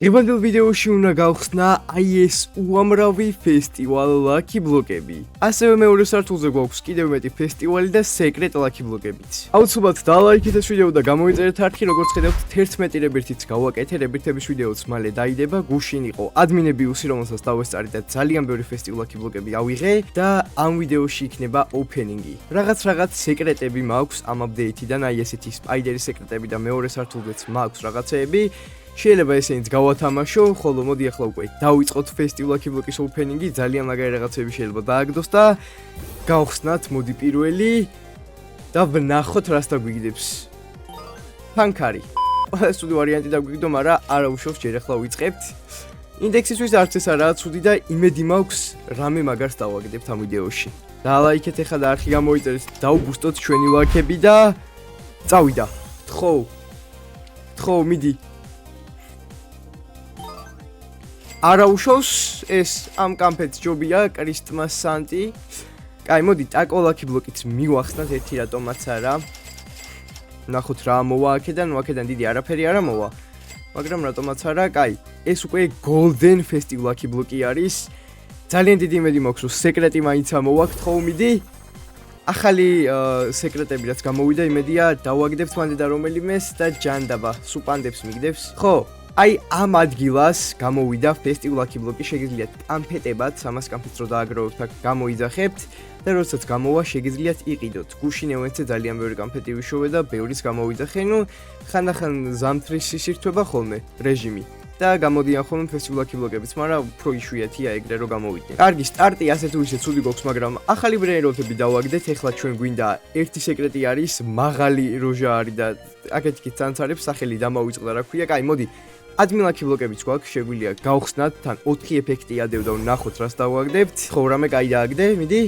დღევანდელ ვიდეოში უნდა გავხსნა აი ეს უამრავი ფესტივალ ლაკი ბლოკები. ასევე მეორე სართულზე გვაქვს კიდევ მეტი ფესტივალი და სეკრეტ ლაკი ბლოკებიც. აუცილებლად დალაიქეთ ეს ვიდეო და გამოიწერეთ არქი, როგორც ხედავთ 11 რებერთიც გავაკეთე, რებერთების ვიდეოც მალე დაიდება, გუშინ იყო ადმინებიუსი, რომელსაც დავესწარი და ძალიან ბევრი ფესტივალ ლაკი ბლოკები ავიღე და ამ ვიდეოში იქნება ოპენინგი. რაღაც სეკრეტები მაქვს ამ აპდეითიდან, აი ესეთი სპაიდერის სეკრეტები და მეორე სართულზეც მაქვს რაღაცეები. შეიძლება ესენიც გავათამაშო, ხოლო მოდი ახლა უკვე დავიწყოთ ფესტივალ ლაკი ბლოკის ოპენინგი, ძალიან მაგარი რაღაცები შეიძლება დააგდოს და გავხსნათ მოდი პირველი და ვნახოთ რას დაგვიგდებს. ფანქარი. ყველა ცუდი ვარიანტი დაგვიგდო, მაგრამ არა უშავს, ჯერ ახლა ვიწყებთ. ინდექსისთვის არც ეს არაა ცუდი და იმედი მაქვს რამე მაგარს დავაგდებთ ამ ვიდეოში. დალაიქეთ ახლა და არხი გამოიწერეთ, დაუბუსტოთ ჩვენი ლაკები და წავიდა. თხო, მიდი. არა უშავს ეს ამ კამფეტს ჯობია კრისტმას სანტი. კაი, მოდი ტაკო ლაკი ბლოკიც მივახსნათ ერთი რატომაც არა. ნახოთ რა მოვა აქედან, აქედან დიდი არაფერი არ მოვა. მაგრამ რატომაც არა, კაი, ეს უკვე golden festival ლაკი ბლოკი არის. ძალიან დიდი იმედი მაქვს, რომ სეკრეტი მაინც ამოვაქვთ, ხო მიდი. ახალი სეკრეტები რაც გამოვიდა, იმედია დავაგდებთ მანდე და რომელიმეს და ჯანდაბა სუპანდებს მიგდებს. ხო აი ამ ადგილას გამოვიდა ფესტივალ ლაკი ბლოკი, შეგიძლიათ კამფეტებად, ამას კამფეტს რო დააგროვებთ, აქ გამოიძახებთ და როდესაც გამოვა, შეგიძლიათ იყიდოთ. გუშინ ევენთზე ძალიან ბევრი კამფეტი ვიშოვე და ბევრის გამოვიძახე, ხანდახან ზამთრის სისირთვება ხოლმე რეჟიმი და გამოდიან ხოლმე ფესტივალ ლაკი ბლოკებიც, მაგრამ უფრო იშვიათია ეგრე რო გამოვიდნენ. კარგი, სტარტი ასე თუ ისე ცუდი გვაქვს, მაგრამ ახალი ბრენეროთები დავაგდეთ. ეხლა ჩვენ გვინდა ერთი სეკრეტი არის, მაღალი როჟა არის და აქეთ ცანცარებს სახელი დამავიწყდა, რა ქვია. კაი, მოდი ადმინ ლაკი ბლოკებიც გვაქვს, შეგვიძლია გავხსნათ, თან 4 ეფექტი ადევ და ვნახოთ რას დავაგდებთ. ხო, რამე კაი დააგდე, მიდი.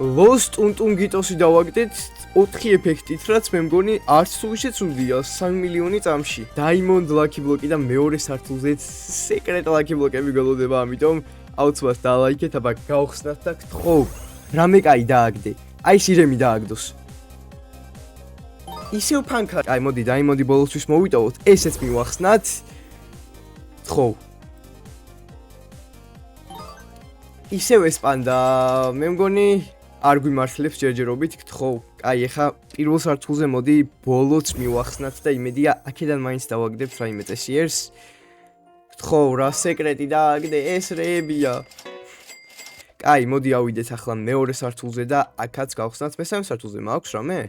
ლოს ტუნტუნგიტოსი დავაგდეთ 4 ეფექტით, რაც მე მგონი არც თუ ისე ცუდია, 3 მილიონი წამში. დაიმონდ ლაკი ბლოკი და მეორე სართულზეც სეკრეტ ლაკი ბლოკები გველოდება, ამიტომ აუცილებლად დალაიქეთ, აბა გავხსნათ და ხო, რამე კაი დააგდე. აი სირემი დააგდოს. ისევ ფანქარი. აი მოდი დაიმონდი ბოლოსთვის მოვიტოვოთ, ესეც მივახსნათ. ხო. ისევ ეს პანდა, მე მგონი არ გვიმართლებს ჯერჯერობით, ხო. აი ეხა პირველ სართულზე მოდი ბოლოც მივახსნათ და იმედია აქედან მაინც დავაგდებთ რაიმე წესიერს. ხო, რა სეკრეტი დააგდე, ეს რეებია. აი მოდი ავიდეთ ახლა მეორე სართულზე და აქაც გავხსნათ. მესამე სართულზე მაქვს რამე?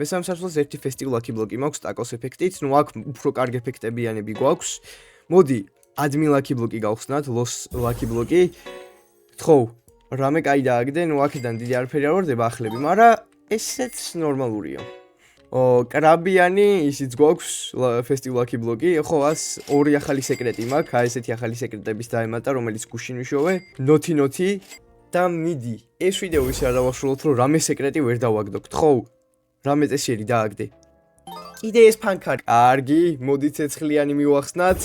მესამე სართულზე ერთი ფესტივალ ლაკი ბლოკი მაქვს ტაკოს ეფექტით, აქ უფრო კარგი ეფექტებიანები გვაქვს. მოდი ადმინ ლაკი ბლოკი გავხსნათ, ლოს ლაკი ბლოკი. ხო, რამე კაი დააგდე, აქედან დიდი არაფერი არ ვარდება ახლები, მაგრამ ესეც ნორმალურია. კრაბიანი ისიც გვაქვს ფესტივალ ლაკი ბლოკი. ხო, ას ორი ახალი სეკრეტი მაქვს, აი ესეთი ახალი სეკრეტების დაემატა, რომელიც გუშინ ვიშოვე. ნოთი და მიდი. ეს ვიდეო ისე არ დავაშროლოთ, რომ რამე სეკრეტი ვერ დავაგდოთ, ხო? რამე წესიერი დააგდე. კიდე ეს ფანქარი. კარგი, მოდი ცეცხლიანი მივახსნათ.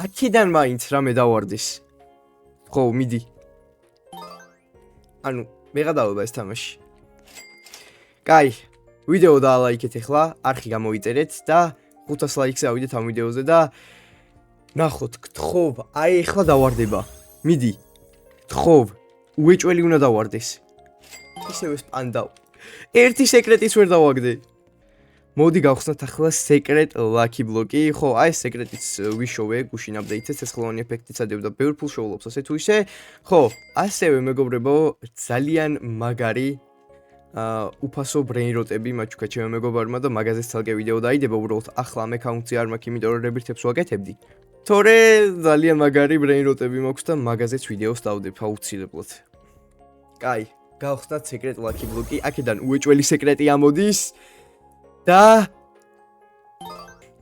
აქედან მაინც რამე დავარდეს. ხო, მიდი. ანუ მეღადავება ეს თამაში. კაი, ვიდეო დალაიქეთ ახლა, არხი გამოიწერეთ და 500 ლაიქზე ავიდეთ ამ ვიდეოზე და ნახოთ, გთხოვ, აი ახლა დავარდება. მიდი. გთხოვ, უეჭველი უნდა დავარდეს. ისევ ეს პანდა. ერთი სეკრეტიც ვერ დავაგდე. მოდი გავხსნათ ახლა სეკრეტ ლაკი ბლოკი. ხო, აი სეკრეტიც ვიშოვე, გუშინ აპდეიტზე ცეცხლოვანი ეფექტიც ადევდა, ბევრ ფულს შოულობს, ასე თუ ისე. ხო, ასევე მეგობრებო, ძალიან მაგარი უფასო ბრეინროტები მაჩუქა ჩემო მეგობარმა და მაგაზეც ცალკე ვიდეო დაიდება, უბრალოდ ახლა ამ აკაუნტზე არ მაქვს, იმიტომ რომ რებერთებს ვაკეთებდი. თორე ძალიან მაგარი ბრეინროტები მაქვს და მაგაზეც ვიდეოს დავდებ აუცილებლად. კაი. გავხსნათ სეკრეტ ლაკი ბლოკი, აქედან უეჭველი სეკრეტი ამოდის და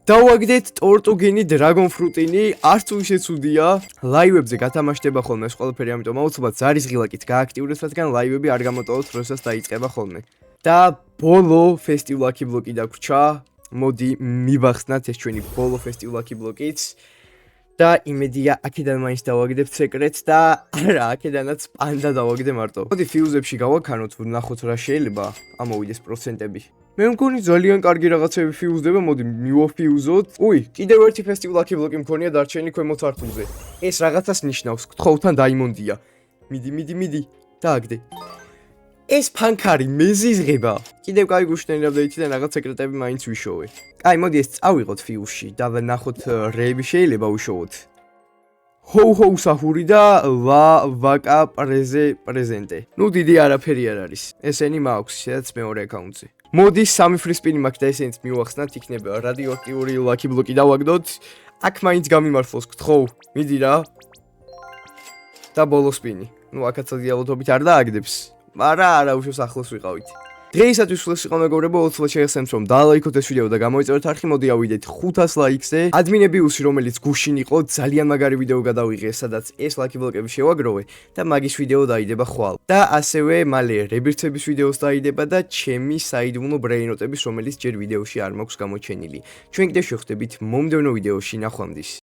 დავაგდეთ ტორტუგინი დრაგონ ფრუტინი, არც თუ ისე ცუდია. ლაივებზე გათამაშდება ხოლმე ეს ყველაფერი, ამიტომ აუცილებლად ზარის ღილაკით გააქტიურეთ, რადგან ლაივები არ გამოტოვოთ, როდესაც დაიწყება ხოლმე. და ბოლო ფესტივალ ლაკი ბლოკი დაგვრჩა. მოდი მივახსნათ ეს ჩვენი ბოლო ფესტივალ ლაკი ბლოკიც. და იმედია აქედან მაინც დავაგდებთ სეკრეტს და არა, აქედანაც პანდა დავაგდე მარტო. მოდი ფიუზებში გავაქანოთ, ვნახოთ რა შეიძლება ამოვიდეს პროცენტები. მე მგონი ძალიან კარგი რაღაცები ფიუზდება, მოდი მივაფიუზოთ. უი, კიდევ ერთი ფესტივალ ლაკი ბლოკი მქონია დარჩენილი ქვემოთ სართულზე. ეს რაღაცას ნიშნავს, გთხოვთან დაიმონდია. მიდი, დააგდე. ეს ფანქარი მეზიზღება. კიდევ კაი გუშნელი აპდეითიდან რაღაც სეკრეტები მაინც ვიშოვე. კაი, მოდი ეს წავიღოთ ფიუსში და ვნახოთ რეები შეიძლება ვიშოვოთ. ჰოუ საფური და ვაკა პრეზენტე. ნუ დიდი არაფერი არ არის. ესენი მაქვს, სადაც მეორე აკაუნტზე. მოდი 3 free spin-ი მაქვს და ესენიც მივახსნათ, იქნება რადიოაქტიური lucky block-ი დავაგდოთ. აქ მაინც გამიმართლოს, გთხოვ, მიდი რა. და ბოლო spin-ი. ნუ აქაც დიალოგობით არ დააგდებს. მაგრამ არა უშავს ახლოს ვიყავით. დღეისათვის ეს იყო მეგობრებო, 20 შეგახსენებთ რომ დაალაიქოთ ეს ვიდეო და გამოიწეროთ არხი, მოდი ავიდეთ 500 ლაიქზე. ადმინებიუსი რომელიც გუშინ იყო, ძალიან მაგარი ვიდეო გადავიღე, სადაც ეს ლაკი ბლოკები შევაგროვე და მაგის ვიდეო დაიდება ხვალ. და ასევე მალე რებირცების ვიდეოს დაიდება და ჩემი საიდუმლო ბრეინოტების, რომელიც ჯერ ვიდეოში არ მაქვს გამოჩენილი. ჩვენ კიდევ შევხვდებით მომდევნო ვიდეოში, ნახვამდის.